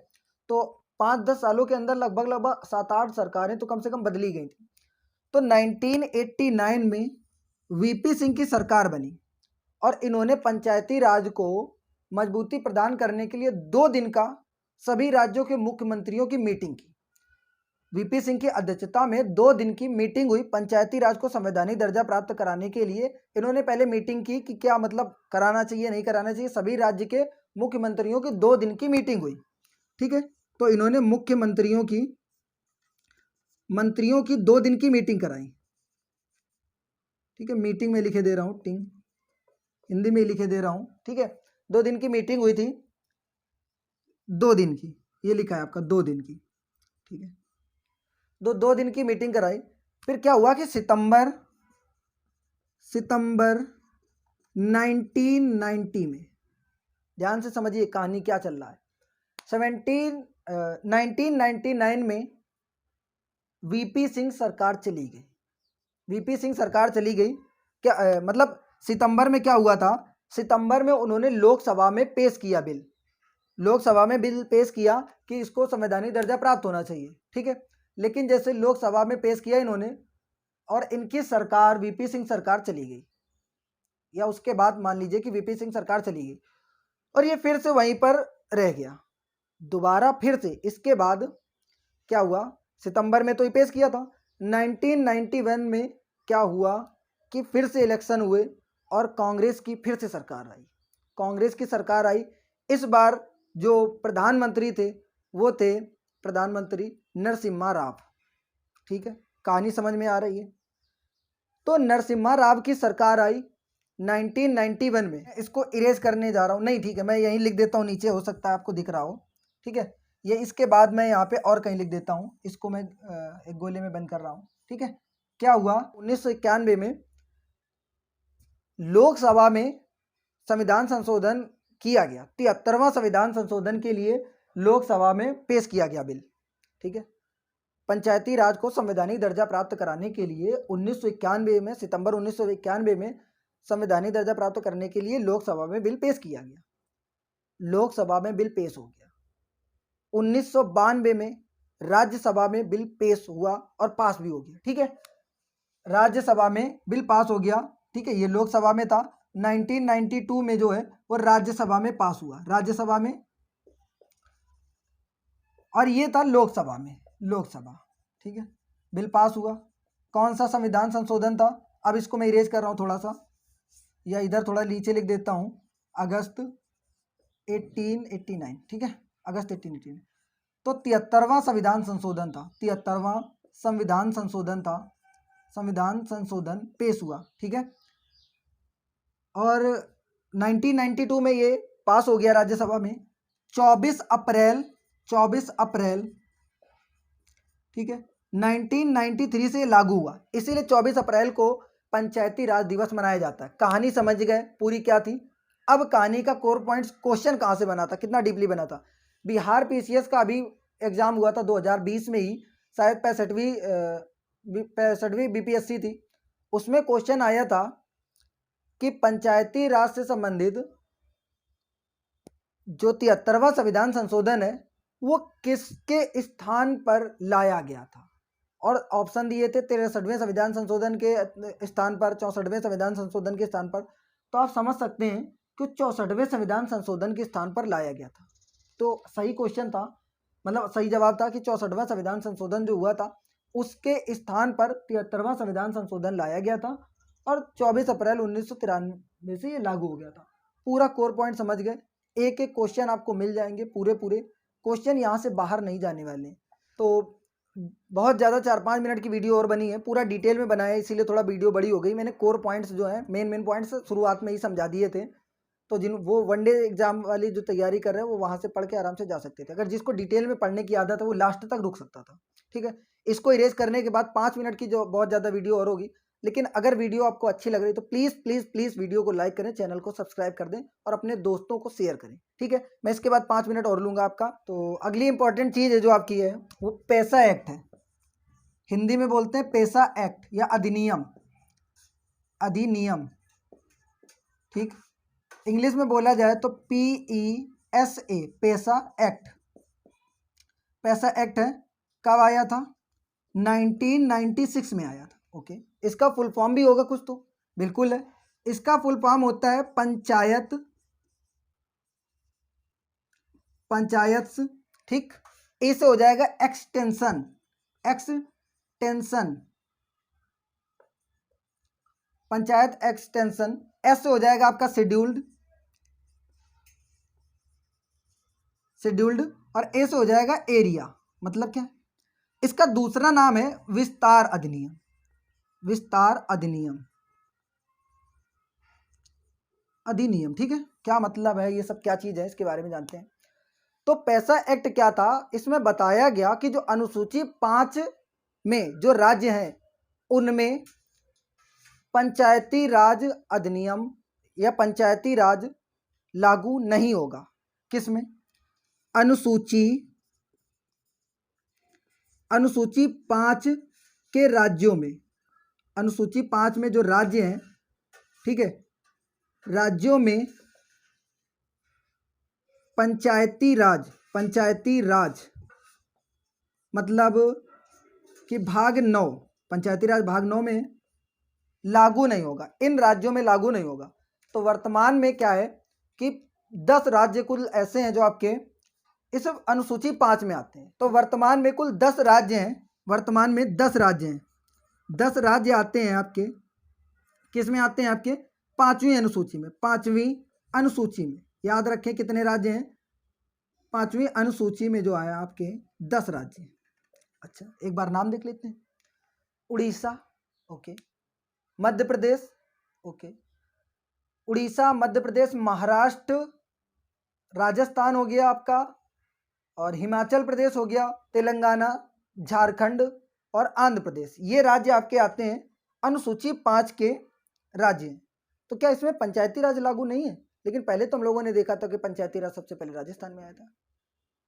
तो 5-10 सालों के अंदर लगभग 7-8 सरकारें तो कम से कम बदली गई थी। तो 1989 में वीपी सिंह की सरकार बनी और इन्होंने पंचायती राज को मजबूती प्रदान करने के लिए 2 दिन का सभी राज्यों के मुख्यमंत्रियों की मीटिंग की। वीपी सिंह की अध्यक्षता में 2 दिन की मीटिंग हुई पंचायती राज को संवैधानिक दर्जा प्राप्त कराने के लिए। इन्होंने पहले मीटिंग की कि क्या मतलब कराना चाहिए नहीं कराना चाहिए, सभी राज्य के मुख्यमंत्रियों की 2 दिन की मीटिंग हुई, ठीक है। तो इन्होंने मंत्रियों की 2 दिन की मीटिंग कराई, ठीक है, मीटिंग में लिखे दे रहा हूँ, टिंग हिंदी में लिखे दे रहा हूँ, ठीक है। 2 दिन की मीटिंग हुई थी, 2 दिन की, ये लिखा है आपका 2 दिन की, ठीक है। 2 दिन की मीटिंग कराई। फिर क्या हुआ कि सितंबर 1990 में, ध्यान से समझिए कहानी क्या चल रहा है। 1999 में वीपी सिंह सरकार चली गई। वीपी सिंह सरकार चली गई क्या मतलब सितंबर में क्या हुआ था, सितंबर में उन्होंने लोकसभा में पेश किया बिल, लोकसभा में बिल पेश किया कि इसको संवैधानिक दर्जा प्राप्त होना चाहिए, ठीक है। लेकिन जैसे लोकसभा में पेश किया इन्होंने और इनकी सरकार वीपी सिंह सरकार चली गई, या उसके बाद मान लीजिए कि वीपी सिंह सरकार चली गई और ये फिर से वहीं पर रह गया। दोबारा फिर से इसके बाद क्या हुआ, सितंबर में तो ये पेश किया था, 1991 में क्या हुआ कि फिर से इलेक्शन हुए और कांग्रेस की फिर से सरकार आई, कांग्रेस की सरकार आई। इस बार जो प्रधानमंत्री थे वो थे प्रधानमंत्री नरसिम्हा राव, ठीक है, कहानी समझ में आ रही है। तो नरसिम्हा राव की सरकार आई 1991 में। इसको इरेज करने जा रहा हूँ, नहीं ठीक है, मैं यहीं लिख देता हूँ, नीचे हो सकता है आपको दिख रहा हो, ठीक है। ये इसके बाद मैं यहाँ पे और कहीं लिख देता हूँ, इसको मैं एक गोले में बंद कर रहा हूँ, ठीक है। क्या हुआ, 1991 में लोकसभा में संविधान संशोधन किया गया, 73वां संविधान संशोधन के लिए लोकसभा में पेश किया गया बिल, ठीक है। पंचायती राज को संवैधानिक दर्जा प्राप्त कराने के लिए 1991 में, सितंबर 1991 में संवैधानिक दर्जा प्राप्त करने के लिए लोकसभा में बिल पेश किया गया, लोकसभा में बिल पेश हो गया। 1992 में राज्यसभा में बिल पेश हुआ और पास भी हो गया, ठीक है, राज्यसभा में बिल पास हो गया, ठीक है। ये लोकसभा में था, 1992 में जो है वो राज्यसभा में पास हुआ, राज्यसभा में, और ये था लोकसभा में, लोकसभा, ठीक है, बिल पास हुआ। कौन सा संविधान संशोधन था, अब इसको मैं इरेज कर रहा हूँ थोड़ा सा, या इधर थोड़ा नीचे लिख देता हूँ, अगस्त 1889, ठीक है, अगस्त 1889। तो 73वां संविधान संशोधन था, 73वां संविधान संशोधन था, संविधान संशोधन पेश हुआ, ठीक है। और 1992 में ये पास हो गया राज्यसभा में। 24 अप्रैल, ठीक है, 1993 से लागू हुआ, इसीलिए 24 अप्रैल को पंचायती राज दिवस मनाया जाता है। कहानी समझ गए पूरी क्या थी। अब कहानी का कोर पॉइंट्स, क्वेश्चन कहाँ से बना था, कितना डीपली बना था। बिहार पीसीएस का अभी एग्जाम हुआ था 2020 में ही, शायद 65वीं बीपीएससी थी, उसमें क्वेश्चन आया था कि पंचायती राज से संबंधित जो 73वां संविधान संशोधन है वो किसके स्थान पर लाया गया था, और ऑप्शन दिए थे 63वें संविधान संशोधन के स्थान पर, 64वें संविधान संशोधन के स्थान पर। तो आप समझ सकते हैं कि 64वें संविधान संशोधन के स्थान पर लाया गया था। तो सही क्वेश्चन था, मतलब सही जवाब था कि 64वां संविधान संशोधन जो हुआ था उसके स्थान पर 73वां संविधान संशोधन लाया गया था, और 24 अप्रैल 1993 से ये लागू हो गया था। पूरा कोर पॉइंट समझ गए, एक एक क्वेश्चन आपको मिल जाएंगे, पूरे क्वेश्चन यहाँ से बाहर नहीं जाने वाले। तो बहुत ज़्यादा 4-5 मिनट की वीडियो और बनी है, पूरा डिटेल में बनाया है, इसीलिए थोड़ा वीडियो बड़ी हो गई। मैंने कोर पॉइंट्स जो है, मेन पॉइंट्स शुरुआत में ही समझा दिए थे, तो जिन वो वनडे एग्जाम वाली जो तैयारी कर रहे हैं वो वहाँ से पढ़ के आराम से जा सकते थे। अगर जिसको डिटेल में पढ़ने की आदत है वो लास्ट तक रुक सकता था, ठीक है। इसको इरेज करने के बाद 5 मिनट की जो बहुत ज़्यादा वीडियो और होगी, लेकिन अगर वीडियो आपको अच्छी लग रही तो प्लीज़ प्लीज़ प्लीज़ वीडियो को लाइक करें, चैनल को सब्सक्राइब कर दें और अपने दोस्तों को शेयर करें, ठीक है। मैं इसके बाद 5 मिनट और लूँगा आपका। तो अगली इंपॉर्टेंट चीज़ है जो आपकी है वो पैसा एक्ट है, हिंदी में बोलते हैं पैसा एक्ट या अधिनियम, अधिनियम, ठीक। इंग्लिश में बोला जाए तो PESA, पैसा एक्ट, पैसा एक्ट है। कब आया था, 1996 में आया था, ओके। इसका फुल फॉर्म भी होगा कुछ तो, बिल्कुल है, इसका फुल फॉर्म होता है पंचायत, पंचायत, ठीक। इसे हो जाएगा extension, extension, panchayat extension. S हो जाएगा आपका शेड्यूल्ड, शेड्यूल्ड, और ए से हो जाएगा एरिया। मतलब क्या, इसका दूसरा नाम है विस्तार अधिनियम, विस्तार अधिनियम, अधिनियम। ठीक है, क्या मतलब है, ये सब क्या चीज़ है, इसके बारे में जानते हैं। तो पैसा एक्ट क्या था, इसमें बताया गया कि जो अनुसूची 5 में जो राज्य हैं उनमें पंचायती राज अधिनियम या पंचायती राज लागू नहीं होगा। किसमें? अनुसूची 5 के राज्यों में, अनुसूची 5 में जो राज्य हैं, ठीक है, राज्यों में पंचायती राज मतलब कि भाग 9, पंचायती राज भाग 9 में लागू नहीं होगा, इन राज्यों में लागू नहीं होगा। तो वर्तमान में क्या है कि 10 राज्य कुल ऐसे हैं जो आपके इस अनुसूची 5 में आते हैं। तो वर्तमान में कुल 10 राज्य हैं, वर्तमान में 10 राज्य हैं, 10 राज्य आते हैं आपके, किस में आते हैं, आपके 5वीं अनुसूची में। 5वीं अनुसूची में याद रखें कितने राज्य हैं, 5वीं अनुसूची में जो आया आपके 10 राज्य हैं। अच्छा, एक बार नाम देख लेते हैं। उड़ीसा, ओके, मध्य प्रदेश, ओके, उड़ीसा, मध्य प्रदेश, महाराष्ट्र, राजस्थान हो गया आपका, और हिमाचल प्रदेश हो गया, तेलंगाना, झारखंड और आंध्र प्रदेश, ये राज्य आपके आते हैं अनुसूची 5 के राज्य हैं। तो क्या इसमें पंचायती राज लागू नहीं है? लेकिन पहले तो हम लोगों ने देखा था कि पंचायती राज सबसे पहले राजस्थान में आया था।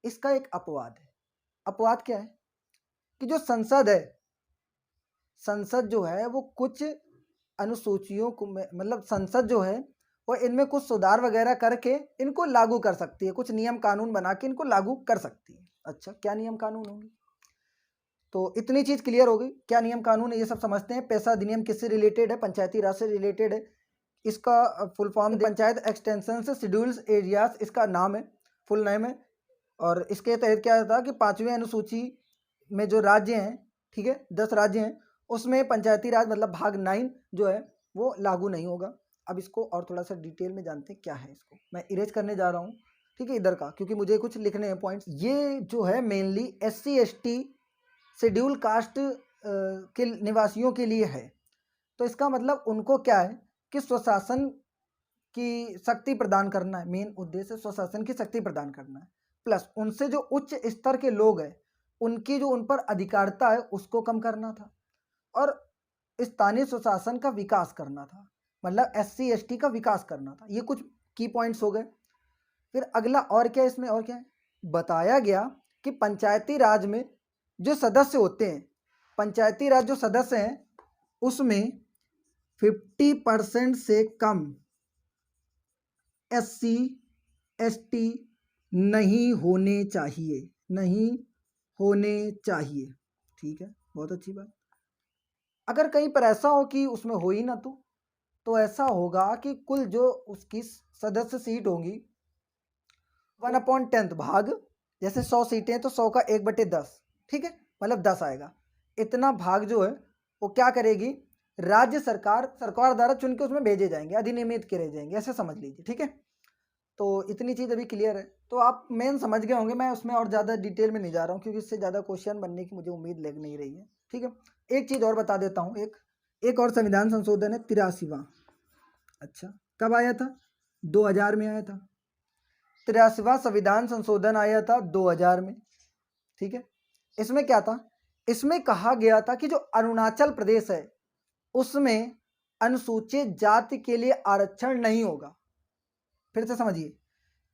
इसका एक अपवाद है। अपवाद क्या है कि जो संसद है, संसद जो है वो कुछ अनुसूचियों को मतलब संसद जो है वो इनमें कुछ सुधार वगैरह करके इनको लागू कर सकती है, कुछ नियम कानून बना के इनको लागू कर सकती है। अच्छा, क्या नियम कानून होंगे? तो इतनी चीज क्लियर हो गई, क्या नियम कानून है ये सब समझते हैं। पैसा अधिनियम किससे रिलेटेड है? पंचायती राज से रिलेटेड है। इसका फुल फॉर्म पंचायत एक्सटेंशन से शेड्यूल्ड एरियाज इसका नाम है, फुल नेम है। और इसके तहत क्या था कि 5वीं अनुसूची में जो राज्य हैं, ठीक है, 10 राज्य हैं, उसमें पंचायती राज मतलब भाग 9 जो है वो लागू नहीं होगा। अब इसको और थोड़ा सा डिटेल में जानते हैं क्या है। इसको मैं इरेज करने जा रहा हूँ, ठीक है, इधर का, क्योंकि मुझे कुछ लिखने हैं पॉइंट्स। ये जो है mainly SC ST schedule caste के निवासियों के लिए है। तो इसका मतलब उनको क्या है कि स्वशासन की शक्ति प्रदान करना है, मेन उद्देश्य स्वशासन की शक्ति प्रदान करना है, प्लस उनसे जो उच्च स्तर के लोग हैं उनकी जो उन पर अधिकारिता है उसको कम करना था, और स्थानीय स्वशासन का विकास करना था, मतलब SC ST का विकास करना था। ये कुछ की पॉइंट्स हो गए। फिर अगला और क्या है इसमें, और क्या है, बताया गया कि पंचायती राज में जो सदस्य होते हैं, पंचायती राज जो सदस्य हैं उसमें 50% से कम SC ST नहीं होने चाहिए, नहीं होने चाहिए। ठीक है, बहुत अच्छी बात। अगर कहीं पर ऐसा हो कि उसमें हो ही ना, तो ऐसा होगा कि कुल जो उसकी सदस्य सीट होंगी 1/10 भाग, जैसे 100 सीटें तो 100 का 1/10, ठीक है, मतलब 10 आएगा। इतना भाग जो है वो क्या करेगी, राज्य सरकार द्वारा चुन के उसमें भेजे जाएंगे, अधिनियमित करे जाएंगे, ऐसे समझ लीजिए। ठीक है, तो इतनी चीज़ अभी क्लियर है, तो आप मेन समझ गए होंगे। मैं उसमें और ज़्यादा डिटेल में नहीं जा रहा हूँ क्योंकि इससे ज़्यादा क्वेश्चन बनने की मुझे उम्मीद लग नहीं रही है। ठीक है, एक चीज़ और बता देता हूँ, एक और संविधान संशोधन है 83वां। अच्छा, कब आया था? 2000 में आया था। 83वां संविधान संशोधन आया था 2000 में। ठीक है, इसमें क्या था, इसमें कहा गया था कि जो अरुणाचल प्रदेश है उसमें अनुसूचित जाति के लिए आरक्षण नहीं होगा। फिर से समझिए,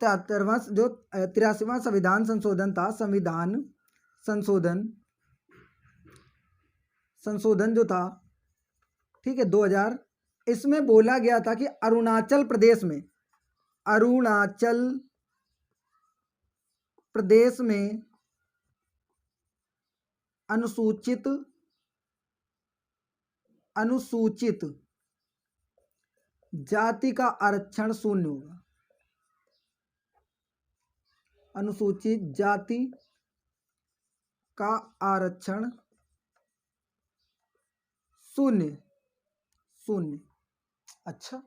83वां संविधान संशोधन था, संशोधन जो था, ठीक है, 2000, इसमें बोला गया था कि अरुणाचल प्रदेश में अनुसूचित जाति का आरक्षण शून्य होगा। अनुसूचित जाति का आरक्षण शून्य। अच्छा,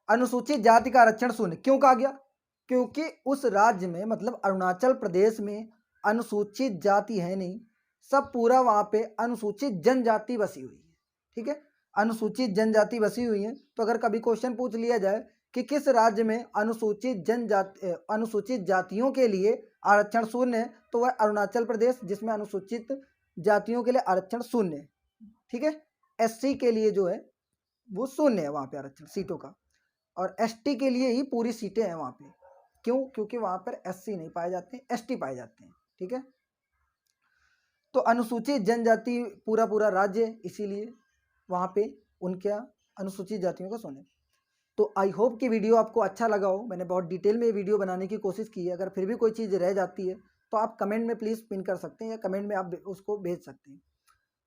अनुसूचित जाति का आरक्षण शून्य क्यों कहा गया? क्योंकि उस राज्य में मतलब अरुणाचल प्रदेश में अनुसूचित जाति है नहीं, सब पूरा वहां पे अनुसूचित जनजाति बसी हुई है। ठीक है, अनुसूचित जनजाति बसी हुई है। तो अगर कभी क्वेश्चन पूछ लिया जाए कि किस राज्य में अनुसूचित जातियों के लिए आरक्षण शून्य है, तो वह अरुणाचल प्रदेश, जिसमें अनुसूचित जातियों के लिए आरक्षण शून्य है। ठीक है, एससी के लिए जो है वो शून्य है वहाँ पे आरक्षण सीटों का, और एसटी के लिए ही पूरी सीटें हैं वहाँ पे। क्यों? क्योंकि वहाँ पर एससी नहीं पाए जाते हैं, एसटी पाए जाते हैं। ठीक है, तो अनुसूचित जनजाति पूरा राज्य, इसीलिए वहाँ पे उनके अनुसूचित जातियों का शून्य। तो आई होप कि वीडियो आपको अच्छा लगा हो। मैंने बहुत डिटेल में ये वीडियो बनाने की कोशिश की है। अगर फिर भी कोई चीज़ रह जाती है तो आप कमेंट में प्लीज़ पिन कर सकते हैं, या कमेंट में आप उसको भेज सकते हैं।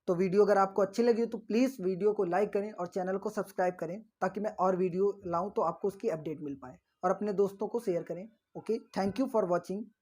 तो वीडियो अगर आपको अच्छी लगी हो तो प्लीज़ वीडियो को लाइक करें और चैनल को सब्सक्राइब करें, ताकि मैं और वीडियो लाऊं तो आपको उसकी अपडेट मिल पाए, और अपने दोस्तों को शेयर करें। Okay, thank you for watching.